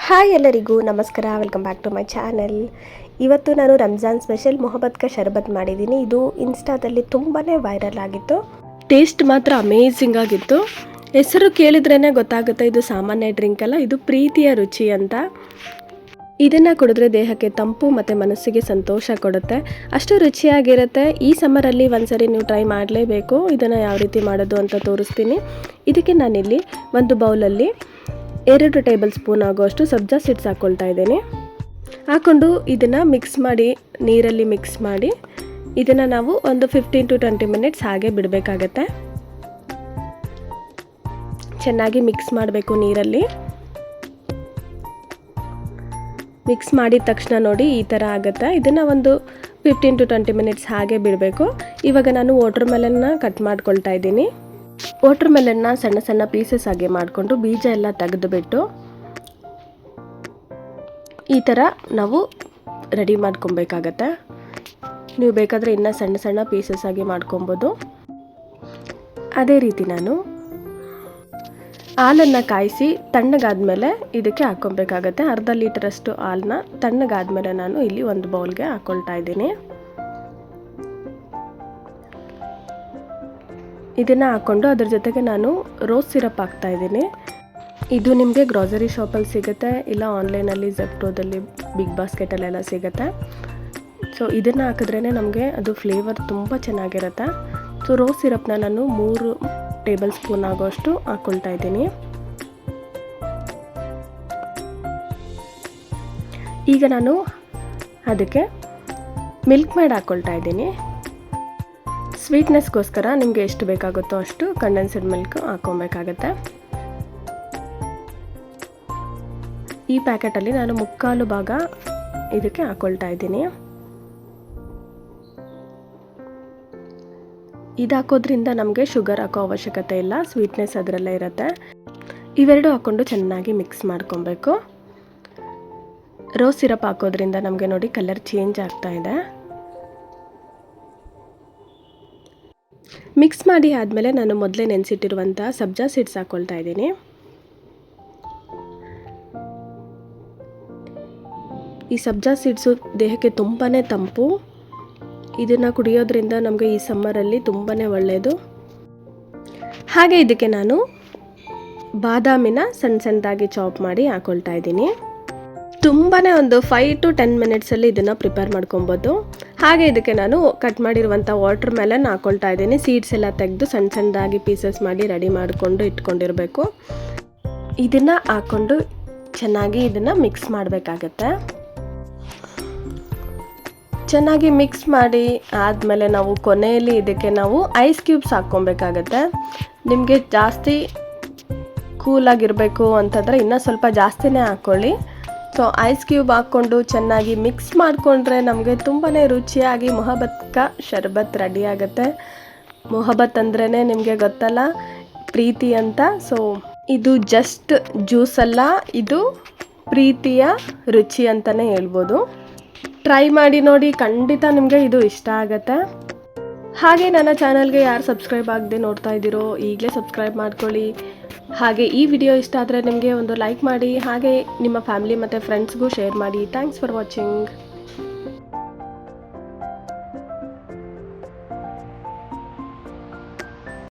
Hi ಎಲ್ಲರಿಗೂ ನಮಸ್ಕಾರ, welcome back to my channel. ಇವತ್ತು ನಾನು ರಂಜಾನ್ ಸ್ಪೆಷಲ್ ಮೊಹಬ್ಬತ್ ಕಾ ಶರ್ಬತ್ ಮಾಡಿದ್ದೀನಿ. ಇದು ಇನ್ಸ್ಟಾದಲ್ಲಿ ತುಂಬಾ ವೈರಲ್ ಆಗಿತ್ತು. ಟೇಸ್ಟ್ ಮಾತ್ರ ಅಮೇಝಿಂಗ್ ಆಗಿತ್ತು. ಹೆಸರು ಕೇಳಿದ್ರೇ ಗೊತ್ತಾಗುತ್ತೆ ಇದು ಸಾಮಾನ್ಯ ಡ್ರಿಂಕ್ ಅಲ್ಲ, ಇದು ಪ್ರೀತಿಯ ರುಚಿ ಅಂತ. ಇದನ್ನು ಕುಡಿದ್ರೆ ದೇಹಕ್ಕೆ ತಂಪು ಮತ್ತು ಮನಸ್ಸಿಗೆ ಸಂತೋಷ ಕೊಡುತ್ತೆ. ಅಷ್ಟು ರುಚಿಯಾಗಿರುತ್ತೆ. ಈ ಸಮ್ಮರಲ್ಲಿ ಒಂದ್ಸರಿ ನೀವು ಟ್ರೈ ಮಾಡಲೇಬೇಕು. ಇದನ್ನು ಯಾವ ರೀತಿ ಮಾಡೋದು ಅಂತ ತೋರಿಸ್ತೀನಿ. ಇದಕ್ಕೆ ನಾನಿಲ್ಲಿ ಒಂದು ಬೌಲಲ್ಲಿ 2 ಟೇಬಲ್ ಸ್ಪೂನ್ ಆಗುವಷ್ಟು ಸಬ್ಜಾ ಸೀಡ್ಸ್ ಹಾಕ್ಕೊಳ್ತಾ ಇದ್ದೀನಿ. ಹಾಕ್ಕೊಂಡು ಇದನ್ನು ಮಿಕ್ಸ್ ಮಾಡಿ, ನೀರಲ್ಲಿ ಮಿಕ್ಸ್ ಮಾಡಿ ಇದನ್ನು ನಾವು ಒಂದು 15 to 20 ಮಿನಿಟ್ಸ್ ಹಾಗೆ ಬಿಡಬೇಕಾಗತ್ತೆ. ಚೆನ್ನಾಗಿ ಮಿಕ್ಸ್ ಮಾಡಬೇಕು ನೀರಲ್ಲಿ. ಮಿಕ್ಸ್ ಮಾಡಿದ ತಕ್ಷಣ ನೋಡಿ ಈ ಥರ ಆಗುತ್ತೆ. ಇದನ್ನು ಒಂದು 15 to 20 ಮಿನಿಟ್ಸ್ ಹಾಗೆ ಬಿಡಬೇಕು. ಇವಾಗ ನಾನು ವಾಟರ್ ಮೆಲನ್ನ ಕಟ್ ಮಾಡ್ಕೊಳ್ತಾ ಇದ್ದೀನಿ. ವಾಟರ್ ಮೆಲನ್ನ ಸಣ್ಣ ಸಣ್ಣ ಪೀಸಸ್ ಆಗಿ ಮಾಡಿಕೊಂಡು ಬೀಜ ಎಲ್ಲ ತೆಗೆದುಬಿಟ್ಟು ಈ ಥರ ನಾವು ರೆಡಿ ಮಾಡ್ಕೊಬೇಕಾಗತ್ತೆ. ನೀವು ಬೇಕಾದರೆ ಇನ್ನೂ ಸಣ್ಣ ಸಣ್ಣ ಪೀಸಸ್ ಆಗಿ ಮಾಡ್ಕೊಬೋದು. ಅದೇ ರೀತಿ ನಾನು ಹಾಲನ್ನು ಕಾಯಿಸಿ ತಣ್ಣಗಾದ್ಮೇಲೆ ಇದಕ್ಕೆ ಹಾಕ್ಕೊಬೇಕಾಗತ್ತೆ. ಅರ್ಧ ಲೀಟರಷ್ಟು ಹಾಲನ್ನ ತಣ್ಣಗಾದ್ಮೇಲೆ ನಾನು ಇಲ್ಲಿ ಒಂದು ಬೌಲ್ಗೆ ಹಾಕ್ಕೊಳ್ತಾ ಇದ್ದೀನಿ. ಇದನ್ನು ಹಾಕ್ಕೊಂಡು ಅದ್ರ ಜೊತೆಗೆ ನಾನು ರೋಸ್ ಸಿರಪ್ ಹಾಕ್ತಾ ಇದ್ದೀನಿ. ಇದು ನಿಮಗೆ ಗ್ರಾಸರಿ ಶಾಪಲ್ಲಿ ಸಿಗುತ್ತೆ, ಇಲ್ಲ ಆನ್ಲೈನಲ್ಲಿ ಜೆಪ್ಟೋದಲ್ಲಿ, ಬಿಗ್ ಬಾಸ್ಕೆಟಲ್ಲೆಲ್ಲ ಸಿಗುತ್ತೆ. ಸೊ ಇದನ್ನು ಹಾಕಿದ್ರೇ ನಮಗೆ ಅದು ಫ್ಲೇವರ್ ತುಂಬ ಚೆನ್ನಾಗಿರುತ್ತೆ. ಸೊ ರೋಸ್ ಸಿರಪ್ನ ನಾನು 3 ಟೇಬಲ್ ಸ್ಪೂನ್ ಆಗೋಷ್ಟು ಹಾಕ್ಕೊಳ್ತಾ ಇದ್ದೀನಿ. ಈಗ ನಾನು ಅದಕ್ಕೆ ಮಿಲ್ಕ್ ಮೇಡ್ ಹಾಕ್ಕೊಳ್ತಾ ಇದ್ದೀನಿ. ಸ್ವೀಟ್ನೆಸ್ಗೋಸ್ಕರ ನಿಮಗೆ ಎಷ್ಟು ಬೇಕಾಗುತ್ತೋ ಅಷ್ಟು ಕಂಡೆನ್ಸ್ಡ್ ಮಿಲ್ಕ್ ಹಾಕ್ಕೊಬೇಕಾಗತ್ತೆ. ಈ ಪ್ಯಾಕೆಟಲ್ಲಿ ನಾನು 3/4 ಭಾಗ ಇದಕ್ಕೆ ಹಾಕ್ಕೊಳ್ತಾ ಇದ್ದೀನಿ. ಇದು ಹಾಕೋದ್ರಿಂದ ನಮಗೆ ಶುಗರ್ ಹಾಕೋ ಅವಶ್ಯಕತೆ ಇಲ್ಲ, ಸ್ವೀಟ್ನೆಸ್ ಅದರಲ್ಲೇ ಇರುತ್ತೆ. ಇವೆರಡು ಹಾಕ್ಕೊಂಡು ಚೆನ್ನಾಗಿ ಮಿಕ್ಸ್ ಮಾಡ್ಕೊಬೇಕು. ರೋಸ್ ಸಿರಪ್ ಹಾಕೋದ್ರಿಂದ ನಮಗೆ ನೋಡಿ ಕಲರ್ ಚೇಂಜ್ ಆಗ್ತಾ ಇದೆ. ಮಿಕ್ಸ್ ಮಾಡಿ ಆದಮೇಲೆ ನಾನು ಮೊದಲೇ ನೆನೆಸಿಟ್ಟಿರುವಂಥ ಸಬ್ಜಾ ಸೀಡ್ಸ್ ಹಾಕ್ಕೊಳ್ತಾ ಇದ್ದೀನಿ. ಈ ಸಬ್ಜಾ ಸೀಡ್ಸು ದೇಹಕ್ಕೆ ತುಂಬಾ ತಂಪು. ಇದನ್ನು ಕುಡಿಯೋದ್ರಿಂದ ನಮಗೆ ಈ ಸಮ್ಮರಲ್ಲಿ ತುಂಬಾ ಒಳ್ಳೆಯದು. ಹಾಗೆ ಇದಕ್ಕೆ ನಾನು ಬಾದಾಮಿನ ಸಣ್ಣ ಸಣ್ಣದಾಗಿ ಚಾಪ್ ಮಾಡಿ ಹಾಕ್ಕೊಳ್ತಾ ಇದ್ದೀನಿ. ತುಂಬಾ ಒಂದು 5 to 10 ಮಿನಿಟ್ಸಲ್ಲಿ ಇದನ್ನು ಪ್ರಿಪೇರ್ ಮಾಡ್ಕೊಬೋದು. ಹಾಗೆ ಇದಕ್ಕೆ ನಾನು ಕಟ್ ಮಾಡಿರುವಂಥ ವಾಟರ್ ಮೆಲನ್ ಹಾಕ್ಕೊಳ್ತಾ ಇದ್ದೀನಿ. ಸೀಡ್ಸ್ ಎಲ್ಲ ತೆಗೆದು ಸಣ್ಣ ಸಣ್ಣದಾಗಿ ಪೀಸಸ್ ಮಾಡಿ ರೆಡಿ ಮಾಡಿಕೊಂಡು ಇಟ್ಕೊಂಡಿರಬೇಕು. ಇದನ್ನು ಹಾಕ್ಕೊಂಡು ಚೆನ್ನಾಗಿ ಇದನ್ನು ಮಿಕ್ಸ್ ಮಾಡಬೇಕಾಗತ್ತೆ. ಚೆನ್ನಾಗಿ ಮಿಕ್ಸ್ ಮಾಡಿ ಆದಮೇಲೆ ನಾವು ಕೊನೆಯಲ್ಲಿ ಇದಕ್ಕೆ ನಾವು ಐಸ್ ಕ್ಯೂಬ್ಸ್ ಹಾಕ್ಕೊಬೇಕಾಗತ್ತೆ. ನಿಮಗೆ ಜಾಸ್ತಿ ಕೂಲಾಗಿರಬೇಕು ಅಂತಂದರೆ ಇನ್ನೂ ಸ್ವಲ್ಪ ಜಾಸ್ತಿನೇ ಹಾಕ್ಕೊಳ್ಳಿ. ಸೊ ಐಸ್ ಕ್ಯೂಬ್ ಹಾಕ್ಕೊಂಡು ಚೆನ್ನಾಗಿ ಮಿಕ್ಸ್ ಮಾಡಿಕೊಂಡ್ರೆ ನಮಗೆ ತುಂಬಾ ರುಚಿಯಾಗಿ ಮೊಹಬ್ಬತ್ ಕಾ ಶರ್ಬತ್ ರೆಡಿ ಆಗುತ್ತೆ. ಮೊಹಬ್ಬತ್ ಅಂದ್ರೇ ನಿಮಗೆ ಗೊತ್ತಲ್ಲ, ಪ್ರೀತಿ ಅಂತ. ಸೊ ಇದು ಜಸ್ಟ್ ಜ್ಯೂಸ್ ಅಲ್ಲ, ಇದು ಪ್ರೀತಿಯ ರುಚಿ ಅಂತಲೇ ಹೇಳ್ಬೋದು. ಟ್ರೈ ಮಾಡಿ ನೋಡಿ, ಖಂಡಿತ ನಿಮಗೆ ಇದು ಇಷ್ಟ ಆಗುತ್ತೆ. ಹಾಗೆ ನನ್ನ ಚಾನಲ್ಗೆ ಯಾರು ಸಬ್ಸ್ಕ್ರೈಬ್ ಆಗದೆ ನೋಡ್ತಾ ಇದ್ದೀರೋ ಈಗಲೇ ಸಬ್ಸ್ಕ್ರೈಬ್ ಮಾಡ್ಕೊಳ್ಳಿ. ಹಾಗೆ ಈ ವಿಡಿಯೋ ಇಷ್ಟ ಆದರೆ ನಿಮಗೆ ಒಂದು ಲೈಕ್ ಮಾಡಿ, ಹಾಗೆ ನಿಮ್ಮ ಫ್ಯಾಮಿಲಿ ಮತ್ತು ಫ್ರೆಂಡ್ಸ್ಗೂ ಶೇರ್ ಮಾಡಿ. Thanks for watching.